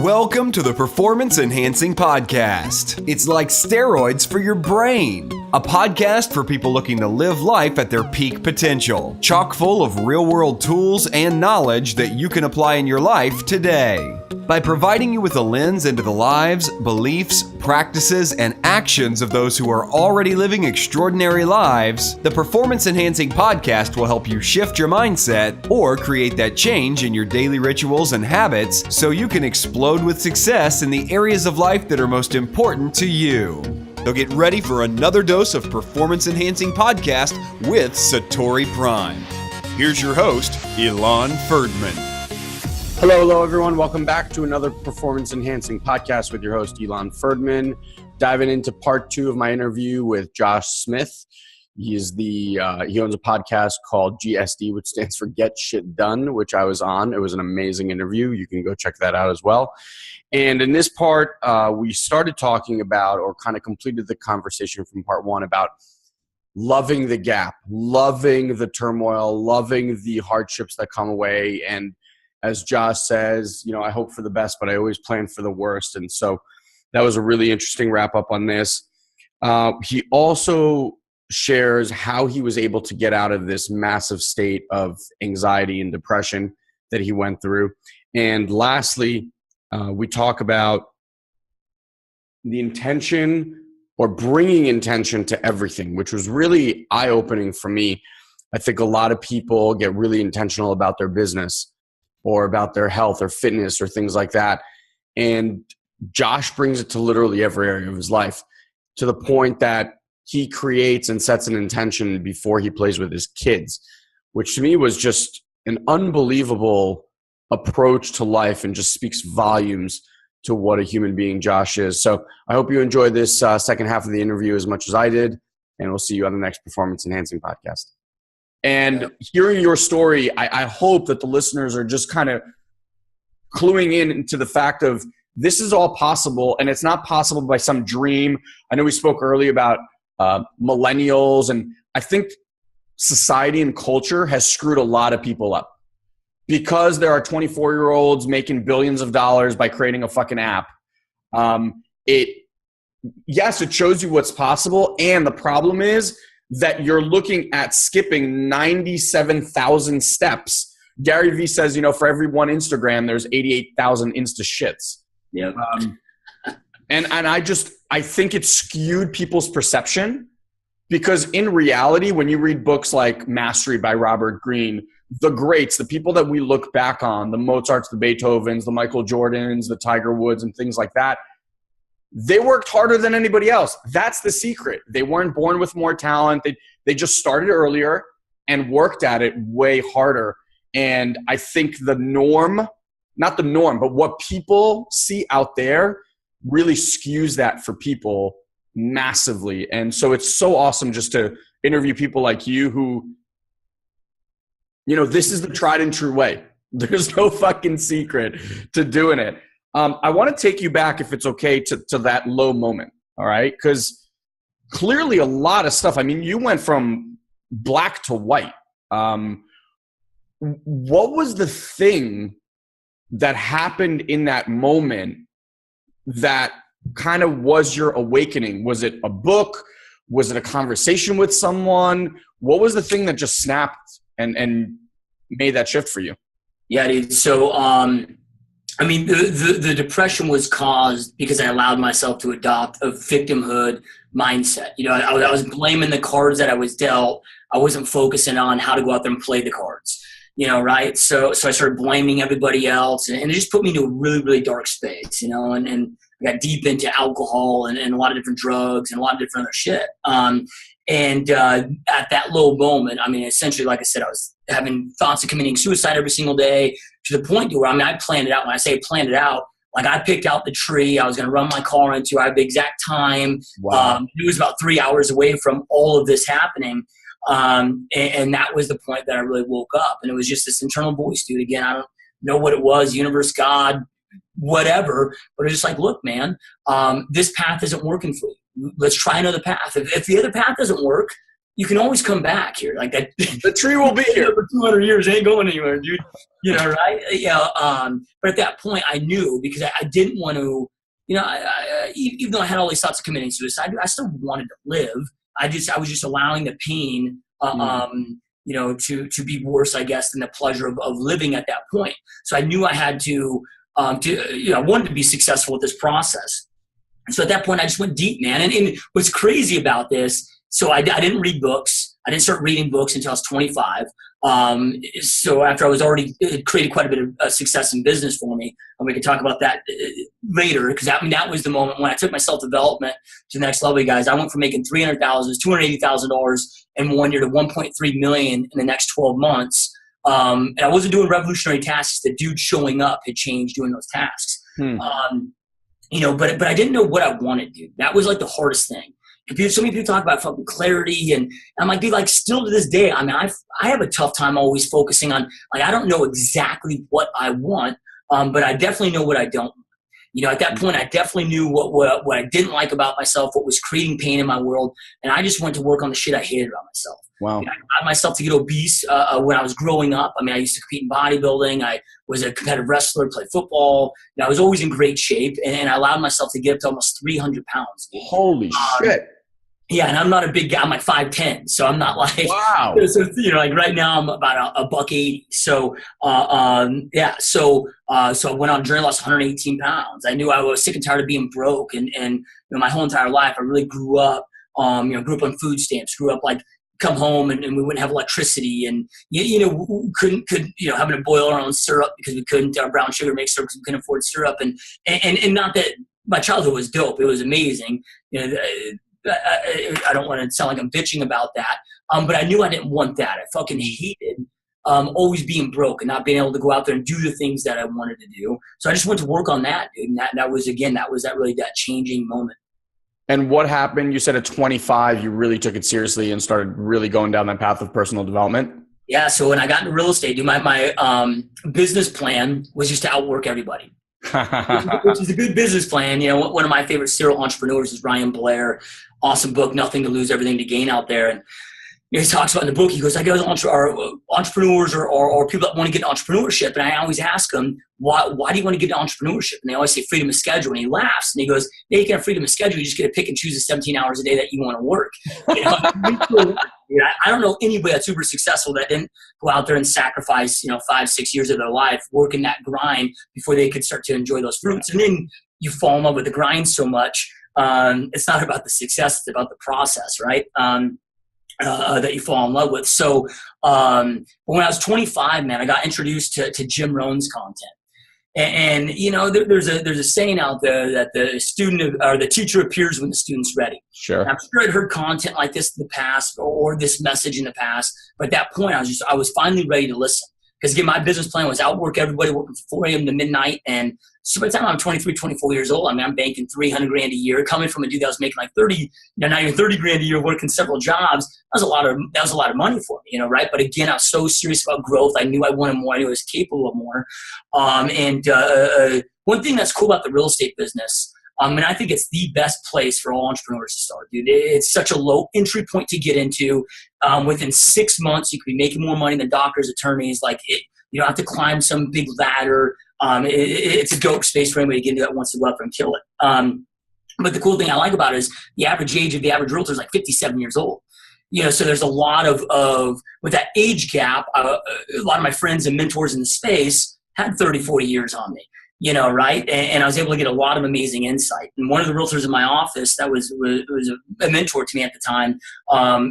Welcome to the Performance Enhancing Podcast. It's like steroids for your brain. A podcast for people looking to live life at their peak potential, chock full of real-world tools and knowledge that you can apply in your life today. By providing you with a lens into the lives, beliefs, practices, and actions of those who are already living extraordinary lives, the Performance Enhancing Podcast will help you shift your mindset or create that change in your daily rituals and habits so you can explode with success in the areas of life that are most important to you. So get ready for another dose of Performance Enhancing Podcast with SatoriPrime. Here's your host, Ilan Ferdman. Hello, everyone. Welcome back to another Performance Enhancing Podcast with your host, Ilan Ferdman. Diving into part 2 of my interview with Josh Smith. He owns a podcast called GSD, which stands for Get Shit Done, which I was on. It was an amazing interview. You can go check that out as well. And in this part, we started talking about, or kind of completed the conversation from part 1 about loving the gap, loving the turmoil, loving the hardships that come away. And as Josh says, I hope for the best, but I always plan for the worst. And so that was a really interesting wrap up on this. He also shares how he was able to get out of this massive state of anxiety and depression that he went through. And lastly, we talk about the intention or bringing intention to everything, which was really eye-opening for me. I think a lot of people get really intentional about their business or about their health or fitness or things like that. And Josh brings it to literally every area of his life, to the point that he creates and sets an intention before he plays with his kids, which to me was just an unbelievable approach to life and just speaks volumes to what a human being Josh is. So I hope you enjoyed this second half of the interview as much as I did, and we'll see you on the next Performance Enhancing Podcast. And hearing your story, I hope that the listeners are just kind of cluing in into the fact of this is all possible, and it's not possible by some dream. I know we spoke earlier about millennials, and I think society and culture has screwed a lot of people up because there are 24-year-olds making billions of dollars by creating a fucking app. It shows you what's possible, and the problem is that you're looking at skipping 97,000 steps. Gary Vee says, for every one Instagram, there's 88,000 Insta shits. Yeah. And I think it skewed people's perception, because in reality, when you read books like Mastery by Robert Greene, the greats, the people that we look back on, the Mozarts, the Beethovens, the Michael Jordans, the Tiger Woods, and things like that, they worked harder than anybody else. That's the secret. They weren't born with more talent. They just started earlier and worked at it way harder. And I think not the norm, but what people see out there really skews that for people massively. And so it's so awesome just to interview people like you who, this is the tried and true way. There's no fucking secret to doing it. I want to take you back, if it's okay, to that low moment, all right? Because clearly a lot of stuff. I mean, you went from black to white. What was the thing that happened in that moment that kind of was your awakening? Was it a book? Was it a conversation with someone? What was the thing that just snapped and made that shift for you? Yeah, dude. So, the depression was caused because I allowed myself to adopt a victimhood mindset. I was blaming the cards that I was dealt. I wasn't focusing on how to go out there and play the cards, right? So I started blaming everybody else, and it just put me into a really, really dark space, and I got deep into alcohol and a lot of different drugs and a lot of different other shit. At that low moment, essentially, like I said, I was having thoughts of committing suicide every single day, to the point where, I planned it out. When I say planned it out, like I picked out the tree I was going to run my car into. I had the exact time. Wow. It was about 3 hours away from all of this happening. And that was the point that I really woke up. And it was just this internal voice, dude. Again, I don't know what it was, universe, God, whatever. But it was just like, look, man, this path isn't working for you. Let's try another path. If the other path doesn't work, you can always come back here. Like that, the tree will be here for 200 years. It ain't going anywhere, dude. You know, right? Yeah. But at that point, I knew because I didn't want to. You know, even though I had all these thoughts of committing suicide, I still wanted to live. I was just allowing the pain, you know, to be worse, I guess, than the pleasure of living at that point. So I knew I had to, you know, I wanted to be successful with this process. And so at that point, I just went deep, man. And what's crazy about this, so I didn't read books. I didn't start reading books until I was 25. So after I was already, it created quite a bit of success in business for me. And we can talk about that later, because that was the moment when I took my self-development to the next level, guys. I went from making $300,000, $280,000 in 1 year to 1.3 million in the next 12 months. And I wasn't doing revolutionary tasks. The dude showing up had changed doing those tasks. You know, but I didn't know what I wanted, dude. That was like the hardest thing. So many people talk about fucking clarity, and I'm like, dude, like still to this day, I mean, I have a tough time always focusing on, like, I don't know exactly what I want, but I definitely know what I don't want. You know, at that point, I definitely knew what I didn't like about myself, what was creating pain in my world, and I just went to work on the shit I hated about myself. Wow. You know, I allowed myself to get obese when I was growing up. I mean, I used to compete in bodybuilding. I was a competitive wrestler, played football. You know, I was always in great shape, and I allowed myself to get up to almost 300 pounds. Holy shit. Yeah, and I'm not a big guy. I'm like 5'10", so I'm not like, wow. So, you know, like right now I'm about $180. So, yeah, so I went on a journey, lost 118 pounds. I knew I was sick and tired of being broke, and you know, my whole entire life I really grew up, you know, grew up on food stamps, grew up like come home and we wouldn't have electricity, and you know, we couldn't you know, having to boil our own syrup because we couldn't, our brown sugar make syrup because we couldn't afford syrup, and not that my childhood was dope, it was amazing, you know. I don't want to sound like I'm bitching about that, but I knew I didn't want that. I fucking hated always being broke and not being able to go out there and do the things that I wanted to do. So I just went to work on that, dude. And that was that changing moment. And what happened? You said at 25, you really took it seriously and started really going down that path of personal development. Yeah. So when I got into real estate, dude, my business plan was just to outwork everybody. Which is a good business plan. You know, one of my favorite serial entrepreneurs is Ryan Blair. Awesome book, Nothing to Lose, Everything to Gain out there. And you know, he talks about in the book, he goes, I go entrepreneurs or people that want to get into entrepreneurship. And I always ask them, why do you want to get into entrepreneurshur? And they always say freedom of schedule. And he laughs and he goes, yeah, you can have freedom of schedule. You just get to pick and choose the 17 hours a day that you want to work. You know? I don't know anybody that's super successful that didn't go out there and sacrifice, you know, 5-6 years of their life working that grind before they could start to enjoy those fruits. And then you fall in love with the grind so much. It's not about the success, it's about the process, right? That you fall in love with. So when I was 25, man, I got introduced to Jim Rohn's content. And you know, there's a saying out there that the student or the teacher appears when the student's ready. Sure. And I'm sure I'd heard content like this in the past or this message in the past, but at that point I was finally ready to listen. Because again, my business plan was outwork everybody, working from 4 a.m. to midnight. And so by the time I'm 23, 24 years old, I mean, I'm banking $300 grand a year, coming from a dude that was making like 30, you know, not even 30 grand a year, working several jobs. That was a lot of money for me, you know, right? But again, I was so serious about growth. I knew I wanted more. I knew I was capable of more. One thing that's cool about the real estate business, and I think it's the best place for all entrepreneurs to start, dude. It's such a low entry point to get into. Within 6 months, you could be making more money than doctors, attorneys. You don't have to climb some big ladder. It's a dope space for anybody to get into that wants to go out there and kill it. But the cool thing I like about it is the average age of the average realtor is like 57 years old. You know, so there's a lot of with that age gap, a lot of my friends and mentors in the space had 30, 40 years on me. You know, right? And I was able to get a lot of amazing insight. And one of the realtors in my office that was a mentor to me at the time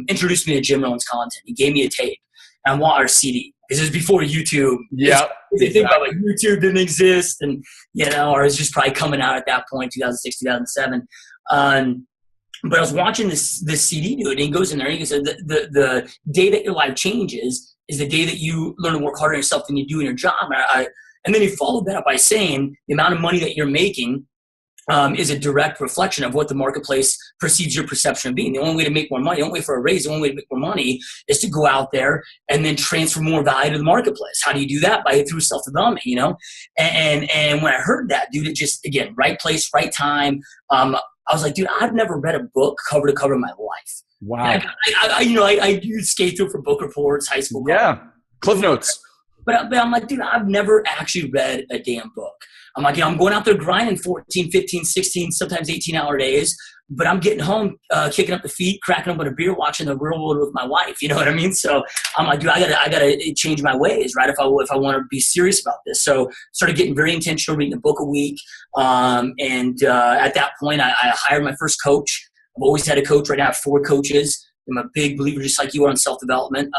introduced me to Jim Rohn's content. He gave me a tape and our CD. Because it was before YouTube. Yeah. They think about like YouTube didn't exist, and you know, or it was just probably coming out at that point, 2006, 2007. But I was watching this CD dude, and he goes in there and he goes, the day that your life changes is the day that you learn to work harder on yourself than you do in your job. And then he followed that up by saying the amount of money that you're making is a direct reflection of what the marketplace perceives your perception of being. The only way to make more money, the only way for a raise, the only way to make more money is to go out there and then transfer more value to the marketplace. How do you do that? Through self-development, you know? And when I heard that, dude, it just, again, right place, right time. I was like, dude, I've never read a book cover to cover in my life. Wow. I do skate through for book reports, high school. Yeah. Cliff notes. But I'm like, dude, I've never actually read a damn book. I'm like, I'm going out there grinding 14, 15, 16, sometimes 18-hour days, but I'm getting home, kicking up the feet, cracking open a beer, watching the real world with my wife. You know what I mean? So I'm like, dude, I gotta change my ways, right? If I want to be serious about this. So started getting very intentional, reading a book a week. At that point, I hired my first coach. I've always had a coach. Right now I have 4 coaches. I'm a big believer, just like you are, in self-development.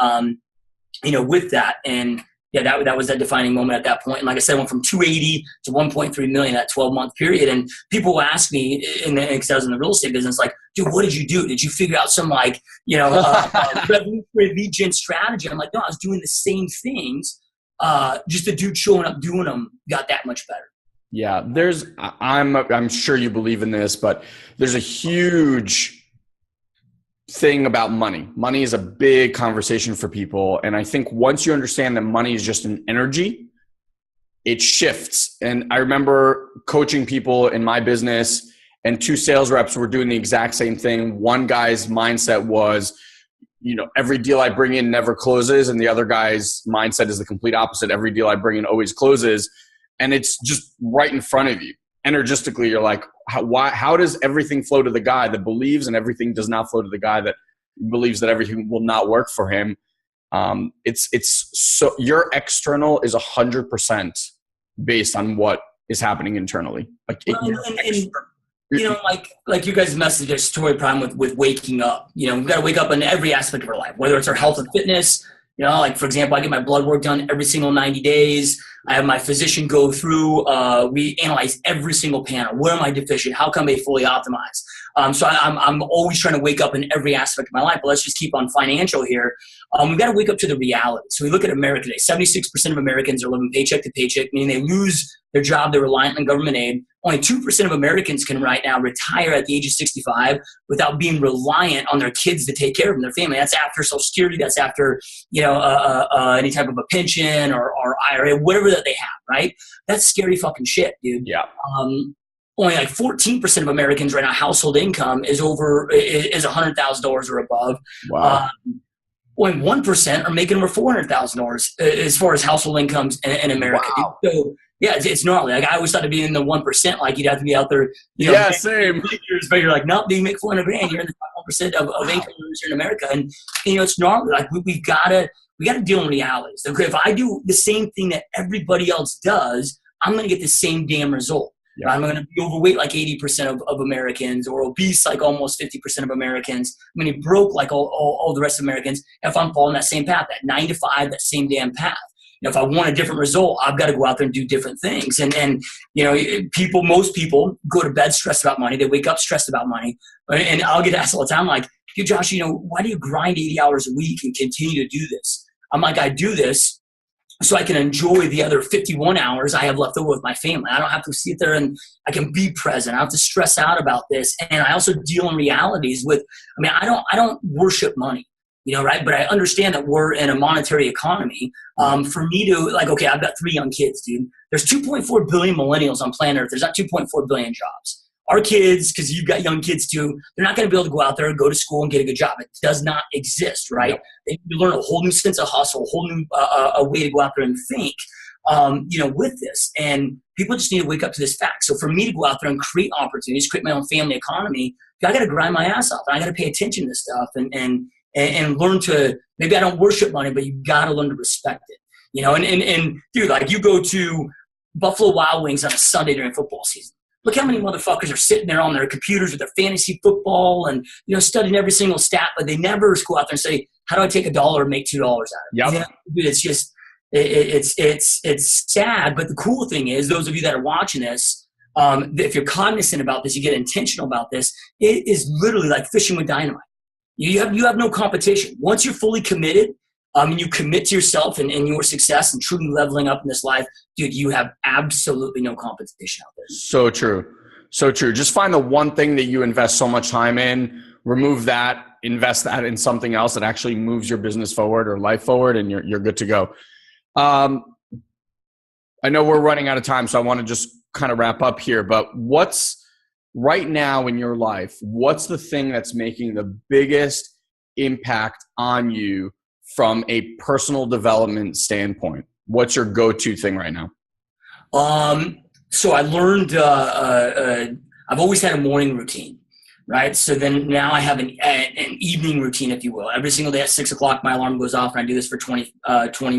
With that, and yeah, that was that defining moment at that point. And like I said, I went from 280 to 1.3 million that 12-month period. And people will ask me, because I was in the real estate business, like, dude, what did you do? Did you figure out some revolutionary lead gen strategy? I'm like, no, I was doing the same things. Just the dude showing up doing them got that much better. Yeah, I'm sure you believe in this, but there's a huge thing about money. Money is a big conversation for people. And I think once you understand that money is just an energy, it shifts. And I remember coaching people in my business, and 2 sales reps were doing the exact same thing. One guy's mindset was, every deal I bring in never closes. And the other guy's mindset is the complete opposite. Every deal I bring in always closes. And it's just right in front of you. Energistically, you're like, how does everything flow to the guy that believes, and everything does not flow to the guy that believes that everything will not work for him? It's so your external is 100% based on what is happening internally. Like you guys' message at SatoriPrime with waking up. We've got to wake up in every aspect of our life, whether it's our health and fitness. For example, I get my blood work done every single 90 days. I have my physician go through. We analyze every single panel. Where am I deficient? How come they fully optimize? So I'm always trying to wake up in every aspect of my life. But let's just keep on financial here. We've got to wake up to the reality. So we look at America today. 76% of Americans are living paycheck to paycheck, meaning they lose their job. They're reliant on government aid. Only 2% of Americans can right now retire at the age of 65 without being reliant on their kids to take care of them, their family. That's after Social Security. That's after any type of a pension or IRA, whatever that they have, right? That's scary fucking shit, dude. Yeah. Only like 14% of Americans right now, household income is $100,000 or above. Wow. Only 1% are making over $400,000 as far as household incomes in America. Wow. So yeah, it's gnarly. Like I always thought to be in the 1%, like you'd have to be out there. Yeah, same. But you're like, nope, you make $400,000. You're in the 1% of income here in America, and it's gnarly. Like we gotta deal in realities. Okay, if I do the same thing that everybody else does, I'm gonna get the same damn result. Yeah. I'm going to be overweight like 80% of Americans, or obese like almost 50% of Americans. I'm going to be broke like all the rest of Americans if I'm following that same path, that 9 to 5, that same damn path. If I want a different result, I've got to go out there and do different things. And most people go to bed stressed about money. They wake up stressed about money. And I'll get asked all the time, like, hey, Josh, why do you grind 80 hours a week and continue to do this? I'm like, I do this so I can enjoy the other 51 hours I have left over with my family. I don't have to sit there, and I can be present. I don't have to stress out about this. And I also deal in realities with, I don't worship money, right? But I understand that we're in a monetary economy. For me to okay, I've got 3 young kids, dude. There's 2.4 billion millennials on planet Earth. There's not 2.4 billion jobs. Our kids, because you've got young kids too, they're not going to be able to go out there and go to school and get a good job. It does not exist, right? Yep. They need to learn a whole new sense of hustle, a whole new a way to go out there and think, with this. And people just need to wake up to this fact. So for me to go out there and create opportunities, create my own family economy, I got to grind my ass off. I got to pay attention to this stuff and learn to, maybe I don't worship money, but you got to learn to respect it. And dude, like you go to Buffalo Wild Wings on a Sunday during football season. Look how many motherfuckers are sitting there on their computers with their fantasy football and, studying every single stat, but they never go out there and say, how do I take $1 and make $2 out of it? Yep. Dude, it's just, it's sad. But the cool thing is, those of you that are watching this, if you're cognizant about this, you get intentional about this, it is literally like fishing with dynamite. You have no competition. Once you're fully committed, and you commit to yourself and your success and truly leveling up in this life, dude, you have absolutely no competition out there. So true. So true. Just find the one thing that you invest so much time in, remove that, invest that in something else that actually moves your business forward or life forward, and you're good to go. I know we're running out of time, so I want to just kind of wrap up here, but what's right now in your life, what's the thing that's making the biggest impact on you from a personal development standpoint? What's your go-to thing right now? So I learned, I've always had a morning routine, right? So then now I have an evening routine, if you will. Every single day at 6 o'clock, my alarm goes off and I do this for 20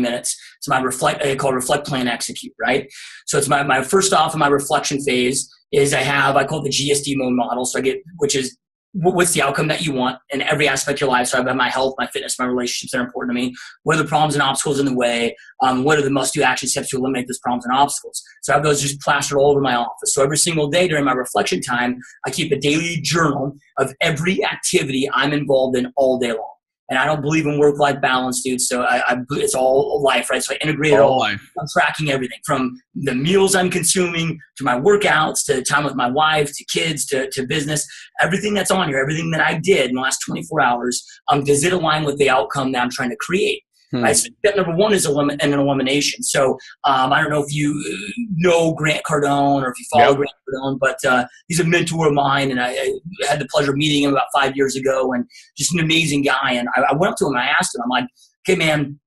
minutes. It's my I call reflect, plan, execute, right? So it's my first off in my reflection phase is I call it the GSD mode model. So which is what's the outcome that you want in every aspect of your life. So I've got my health, my fitness, my relationships that are important to me. What are the problems and obstacles in the way? What are the must-do action steps to eliminate those problems and obstacles? So I have those just plastered all over my office. So every single day during my reflection time, I keep a daily journal of every activity I'm involved in all day long. And I don't believe in work-life balance, dude. So it's all life, right? So I integrate it all. I'm tracking everything from the meals I'm consuming to my workouts to time with my wife to kids to business. Everything that's on here, everything that I did in the last 24 hours, does it align with the outcome that I'm trying to create? Right? So step number one is an elimination. So I don't know if you know Grant Cardone or if you follow Grant Cardone, but he's a mentor of mine, and I had the pleasure of meeting him about 5 years ago, and just an amazing guy. And I went up to him and I asked him, I'm like, okay, man,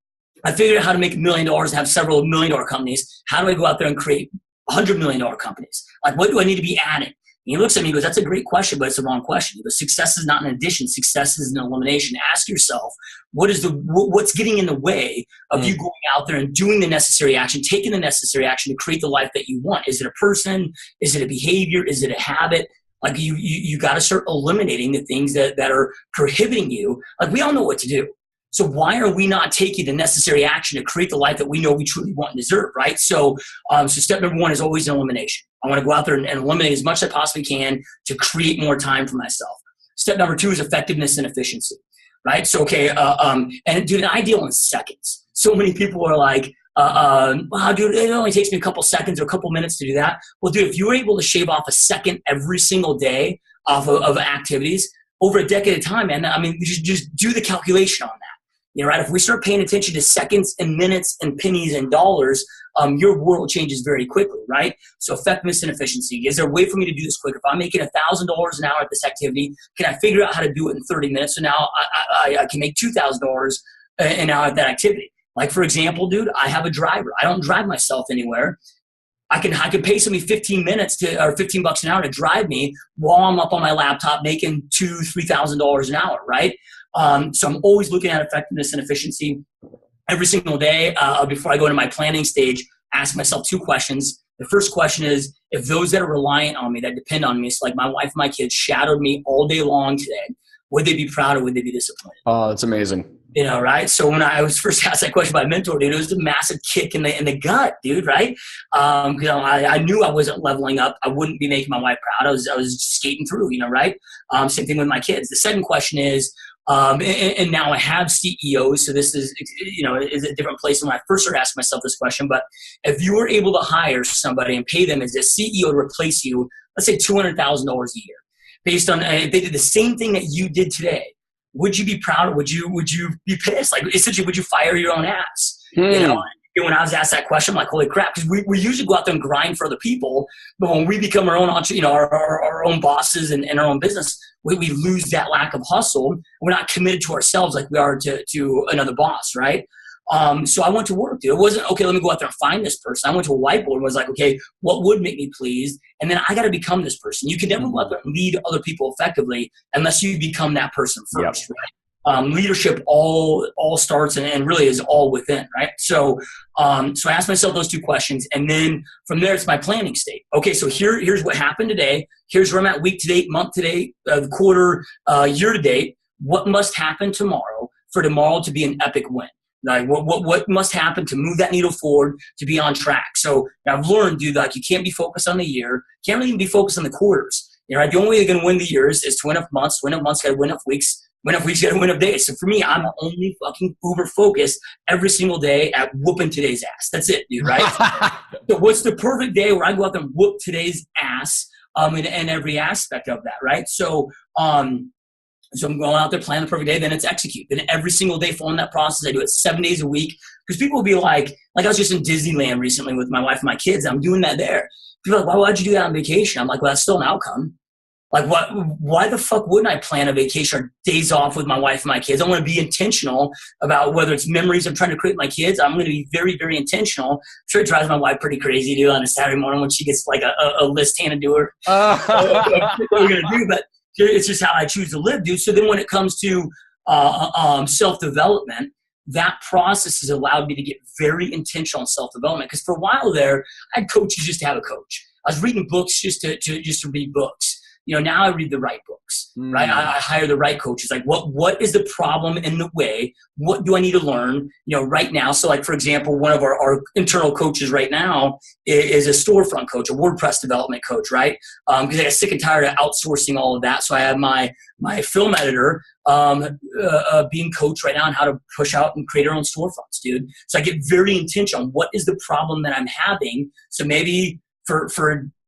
I figured out how to make $1 million and have several $1 million companies. How do I go out there and create $100 million companies? Like, what do I need to be adding? And he looks at me and goes, that's a great question, but it's the wrong question. He goes, success is not an addition. Success is an elimination. Ask yourself, what's getting in the way of you going out there and doing the necessary action, taking the necessary action to create the life that you want? Is it a person? Is it a behavior? Is it a habit? Like you got to start eliminating the things that are prohibiting you. Like, we all know what to do. So why are we not taking the necessary action to create the life that we know we truly want and deserve, right? So step number one is always an elimination. I want to go out there and eliminate as much as I possibly can to create more time for myself. Step number two is effectiveness and efficiency, right? So, okay, and dude, I deal in seconds. So many people are like, wow, dude, it only takes me a couple seconds or a couple minutes to do that. Well, dude, if you were able to shave off a second every single day off of activities over a decade of time, man, I mean, you should just do the calculation on that. You know, right? If we start paying attention to seconds and minutes and pennies and dollars, your world changes very quickly, right? So effectiveness and efficiency. Is there a way for me to do this quick? If I'm making $1,000 an hour at this activity, can I figure out how to do it in 30 minutes? So now I can make $2,000 an hour at that activity. Like, for example, dude, I have a driver. I don't drive myself anywhere. I can pay somebody 15 minutes or $15 an hour to drive me while I'm up on my laptop making $2,000-$3,000 an hour, right? So I'm always looking at effectiveness and efficiency every single day. Before I go into my planning stage, ask myself two questions. The first question is, if those that are reliant on me, that depend on me, so like my wife and my kids shadowed me all day long today, would they be proud or would they be disappointed? Oh, that's amazing. You know, right? So when I was first asked that question by a mentor, dude, it was a massive kick in the gut, dude, right? You know, I knew I wasn't leveling up. I wouldn't be making my wife proud. I was skating through, you know, right? Same thing with my kids. The second question is, and now I have CEOs, so this is, you know, is a different place than when I first started asking myself this question. But if you were able to hire somebody and pay them as a CEO to replace you, let's say $200,000 a year, based on if they did the same thing that you did today, would you be proud or would you be pissed? Like, essentially, would you fire your own ass? You know, when I was asked that question, I'm like, holy crap, because we usually go out there and grind for other people, but when we become our own, you know, our own bosses and our own business, we lose that lack of hustle. We're not committed to ourselves like we are to another boss, right? So I went to work, dude. It wasn't, okay, let me go out there and find this person. I went to a whiteboard and was like, okay, what would make me pleased? And then I got to become this person. You can never go out there and lead other people effectively unless you become that person first, right? Leadership all starts and really is all within, right? So I asked myself those two questions, and then from there it's my planning state. Okay, so here's what happened today. Here's where I'm at week to date, month to date, quarter, year to date. What must happen tomorrow for tomorrow to be an epic win? Like what must happen to move that needle forward to be on track? So I've learned, dude, like you can't be focused on the year, can't really even be focused on the quarters. You know, right? The only way you're gonna win the years is to win up months. Win up months, gotta win up weeks. Win up weeks, gotta win up days. So for me, I'm only fucking uber focused every single day at whooping today's ass. That's it, dude, right? So what's the perfect day where I go out there and whoop today's ass in every aspect of that, right? So so I'm going out there, planning the perfect day, then it's execute. Then every single day following that process, I do it 7 days a week. Because people will be like I was just in Disneyland recently with my wife and my kids. I'm doing that there. People are like, why'd you do that on vacation? I'm like, well, that's still an outcome. Like why the fuck wouldn't I plan a vacation or days off with my wife and my kids? I want to be intentional about whether it's memories I'm trying to create with my kids. I'm going to be very, very intentional. I'm sure it drives my wife pretty crazy, dude, on a Saturday morning when she gets like a list handed to her. What we're going to do, but it's just how I choose to live, dude. So then when it comes to self-development, that process has allowed me to get very intentional in self-development. Because for a while there, I had coaches just to have a coach. I was reading books just to read books. Now I read the right books, right? I hire the right coaches. Like what is the problem in the way? What do I need to learn, right now? So like, for example, one of our internal coaches right now is a storefront coach, a WordPress development coach, right? Because I got sick and tired of outsourcing all of that. So I have my film editor being coached right now on how to push out and create our own storefronts, dude. So I get very intentional on what is the problem that I'm having. So maybe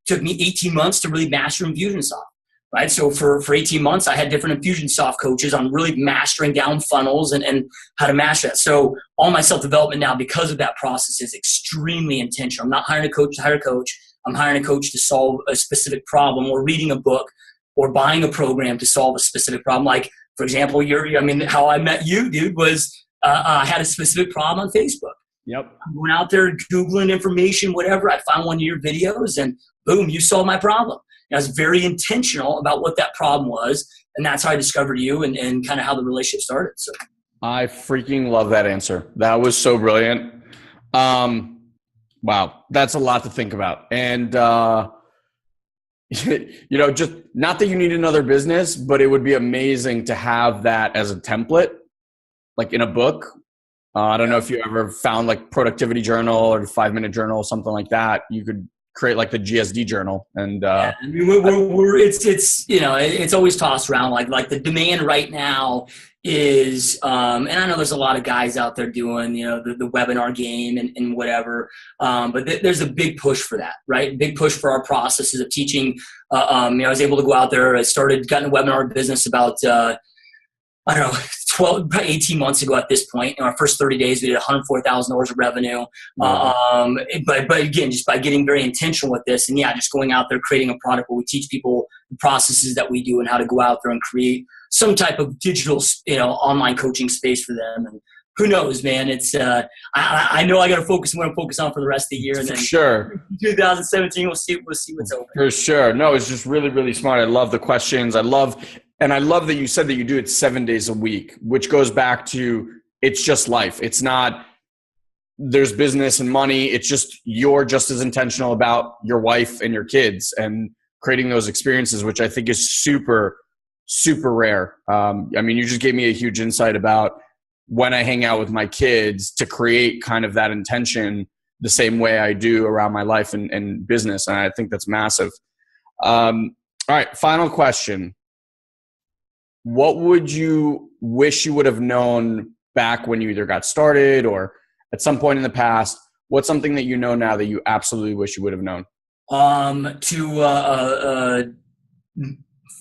took me 18 months to really master Infusionsoft, right? So for 18 months, I had different Infusionsoft coaches on really mastering down funnels and how to master that. So all my self-development now, because of that process, is extremely intentional. I'm not hiring a coach to hire a coach. I'm hiring a coach to solve a specific problem, or reading a book, or buying a program to solve a specific problem. Like, for example, how I met you, dude, was I had a specific problem on Facebook. Yep. I went out there Googling information, whatever. I found one of your videos and boom, you solved my problem. And I was very intentional about what that problem was. And that's how I discovered you and kind of how the relationship started. So I freaking love that answer. That was so brilliant. Wow. That's a lot to think about. And, just not that you need another business, but it would be amazing to have that as a template, like in a book. I don't know if you ever found like productivity journal or 5-minute journal, something like that. You could create like the GSD journal. And it's always tossed around like the demand right now is, and I know there's a lot of guys out there doing, the webinar game and whatever. But there's a big push for that, right? Big push for our processes of teaching. I was able to go out there. I gotten a webinar business about, I don't know, about 18 months ago at this point. In our first 30 days, we did $104,000 of revenue. But again, just by getting very intentional with this and just going out there, creating a product where we teach people the processes that we do and how to go out there and create some type of digital, online coaching space for them. And who knows, man, it's, I know I got to focus on what I'm focused on for the rest of the year. And then sure. 2017, we'll see what's open. For sure. No, it's just really, really smart. I love the questions. I love that you said that you do it 7 days a week, which goes back to, it's just life. It's not, there's business and money. It's just, you're just as intentional about your wife and your kids and creating those experiences, which I think is super, super rare. You just gave me a huge insight about when I hang out with my kids to create kind of that intention the same way I do around my life and business. And I think that's massive. All right. Final question. What would you wish you would have known back when you either got started or at some point in the past? What's something that you know now that you absolutely wish you would have known? To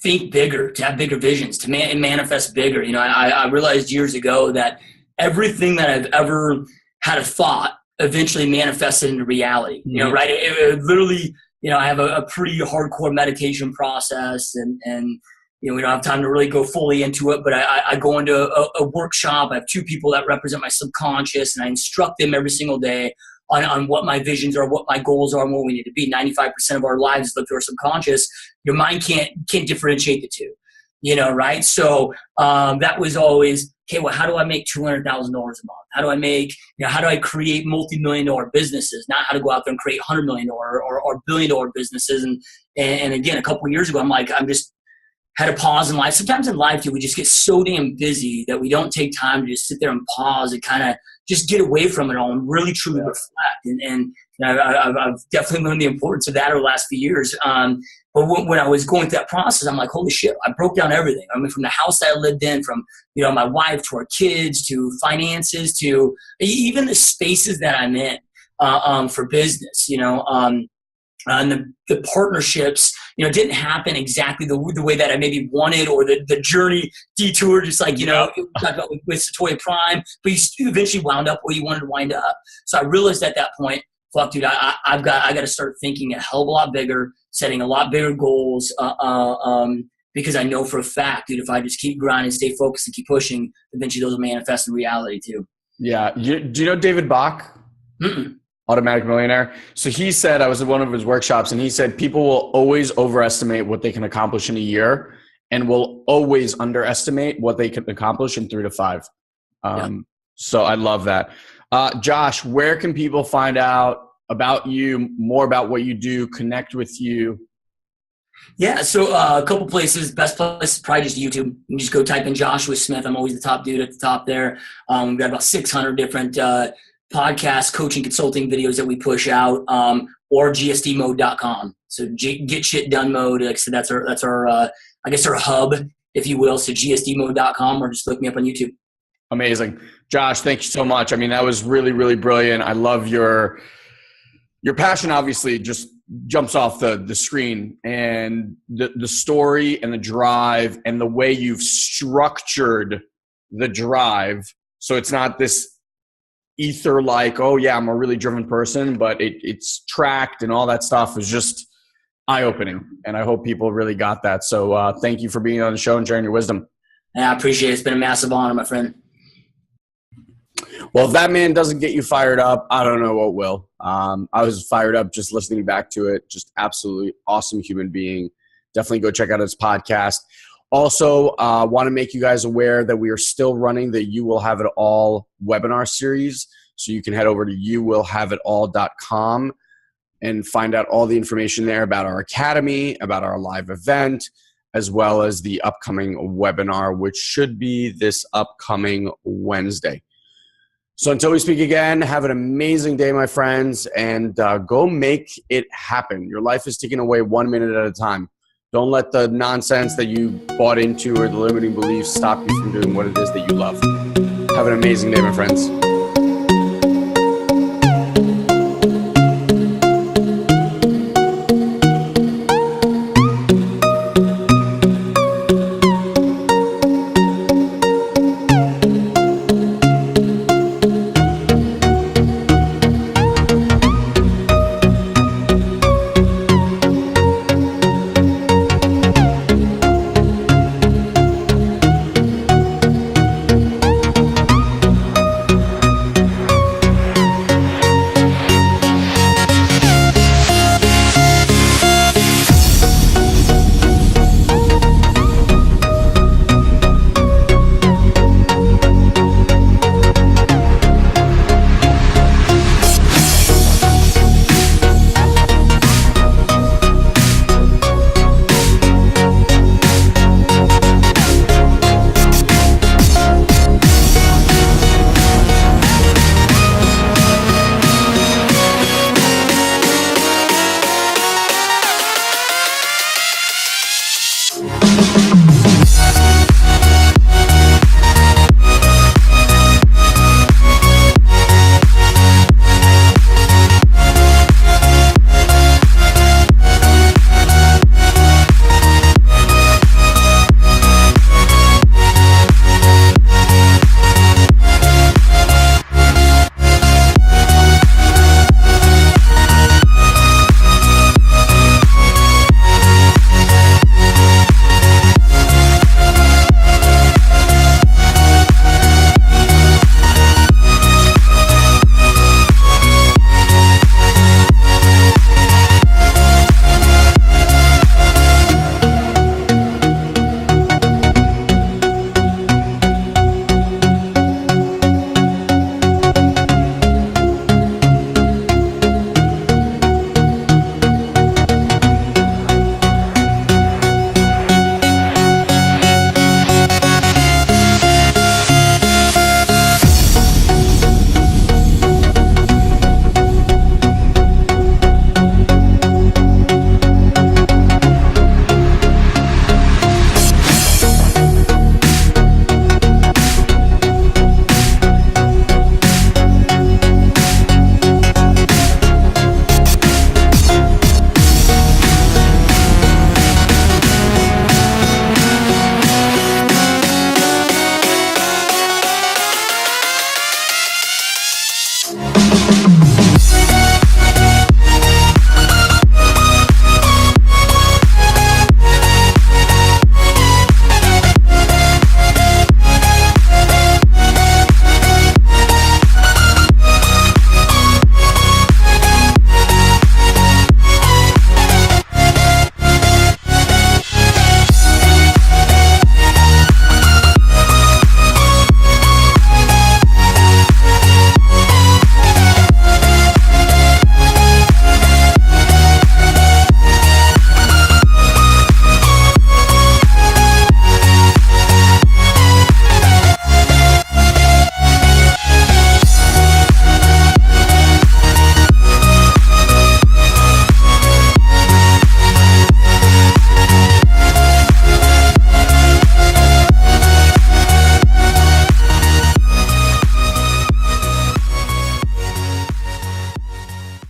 think bigger, to have bigger visions, to manifest bigger. I realized years ago that everything that I've ever had a thought eventually manifested into reality. Right? It literally, I have a pretty hardcore meditation process and we don't have time to really go fully into it, but I go into a workshop. I have 2 people that represent my subconscious, and I instruct them every single day on what my visions are, what my goals are, and what we need to be. 95% of our lives live through our subconscious. Your mind can't differentiate the two, right? So that was always, okay, well, how do I make $200,000 a month? How do I create multi-million-dollar businesses? Not how to go out there and create $100 million or billion-dollar businesses. And again, a couple of years ago, I'm just had a pause in life. Sometimes in life, we just get so damn busy that we don't take time to just sit there and pause and kind of just get away from it all and really truly reflect. And I've definitely learned the importance of that over the last few years. But when I was going through that process, I'm like, holy shit, I broke down everything. From the house that I lived in, from, my wife to our kids, to finances, to even the spaces that I'm in for business, and the partnerships, didn't happen exactly the way that I maybe wanted, or the journey detour, just like, talked about with SatoriPrime, but you eventually wound up where you wanted to wind up. So I realized at that point, fuck, dude, I got to start thinking a hell of a lot bigger, setting a lot bigger goals, because I know for a fact, dude, if I just keep grinding, stay focused, and keep pushing, eventually those will manifest in reality too. Yeah. Do you know David Bach? Mm-mm. Automatic Millionaire. So he said, I was at one of his workshops, and he said people will always overestimate what they can accomplish in a year and will always underestimate what they can accomplish in 3 to 5. So I love that. Josh, where can people find out about you, more about what you do, connect with you? Yeah, so a couple places. Best place is probably just YouTube. You can just go type in Joshua Smith. I'm always the top dude at the top there. We've got about 600 different podcast, coaching, consulting videos that we push out, or gsdmode.com. So get shit done mode. Like I said, that's our I guess our hub, if you will. So gsdmode.com, or just look me up on YouTube. Amazing. Josh, thank you so much. I mean, that was really, really brilliant. I love your passion, obviously, just jumps off the screen, and the story and the drive and the way you've structured the drive. So it's not this ether like, oh yeah, I'm a really driven person, but it's tracked and all that stuff is just eye-opening. And I hope people really got that. So thank you for being on the show and sharing your wisdom. Yeah, I appreciate it. It's been a massive honor, my friend. Well, if that man doesn't get you fired up, I don't know what will. I was fired up just listening back to it. Just absolutely awesome human being. Definitely go check out his podcast. Also, want to make you guys aware that we are still running the You Will Have It All webinar series. So you can head over to youwillhaveitall.com and find out all the information there about our academy, about our live event, as well as the upcoming webinar, which should be this upcoming Wednesday. So until we speak again, have an amazing day, my friends, and go make it happen. Your life is ticking away 1 minute at a time. Don't let the nonsense that you bought into or the limiting beliefs stop you from doing what it is that you love. Have an amazing day, my friends.